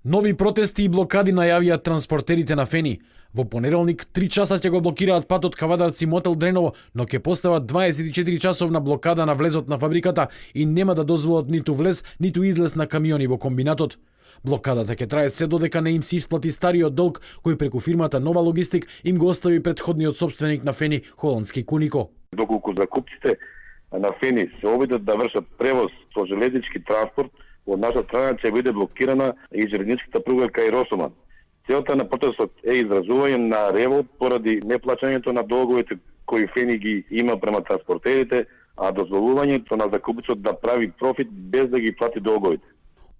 Нови протести и блокади најавија транспортерите на Фени. Во понеделник 3 часа ќе го блокираат патот Кавадарци Мотел Дреново, но ќе постават 24 часовна блокада на влезот на фабриката и нема да дозволат ниту влез, ниту излез на камиони во комбинатот. Блокадата ќе трае се додека не им се исплати стариот долг кој преку фирмата Нова Логистик им го остави претходниот собственик на Фени, холандски Кунико. Доколку закупците на Фени се обидат да вршат превоз со железнички транспорт, од наша страна ќе биде блокирана и железничката пруга кај Росоман. Целта на протестот е изразување на револт поради неплаќањето на долговите кои Фени ги има према транспортерите, а дозволувањето на закупцот да прави профит без да ги плати долговите.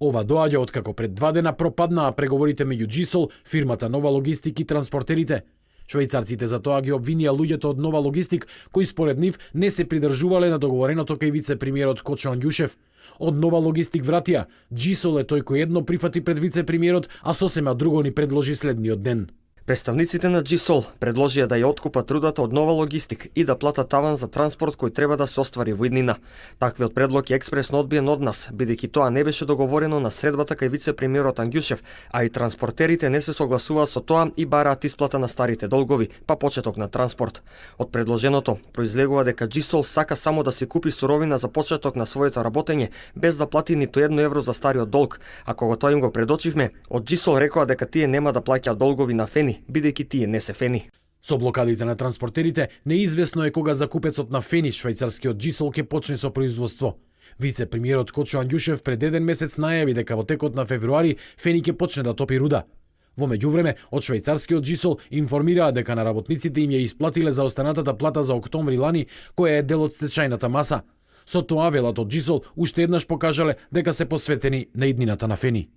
Ова доаѓа откако пред 2 дена пропаднаа преговорите меѓу Джисол, фирмата Нова Логистик и транспортерите. Швајцарците за тоа ги обвинија луѓето од Нова Логистик, кои според нив не се придржувале на договореното кај вице-премиерот Кочо Андјушев. Од Нова Логистик вратија, Джисол е тој кој едно прифати пред вице-премиерот, а сосема друго ни предложи следниот ден. Представниците на Джисол предложија да ја откупат трудата од Нова Логистик и да платат таван за транспорт кој треба да се оствари во иднина. Таквиот предлог е експресно одбиен од нас, бидејќи тоа не беше договорено на средбата кај вице-премиерот Андјушев, а и транспортерите не се согласуваат со тоа и бараат исплата на старите долгови, па почеток на транспорт. Од предложеното произлегува дека Джисол сака само да се купи суровина за почеток на своето работење, без да плати ниту 1 евро за стариот долг, а кога тоа им го предочивме, од Джисол рекоа дека тие нема да плаќаат долгови на Фени, бидејќи тие не се Фени. Со блокадите на транспортерите, неизвестно е кога закупецот на Фени, швајцарскиот Джисол, ќе почне со производство. Вице-премиерот Кочо Андјушев пред 1 месец најави дека во текот на февруари Фени ќе почне да топи руда. Во меѓувреме, од швајцарскиот Джисол информираа дека на работниците им ја исплатиле за останатата плата за октомври лани, која е дел од стечајната маса. Со тоа велат од Джисол уште еднаш покажале дека се посветени на иднината на Фени.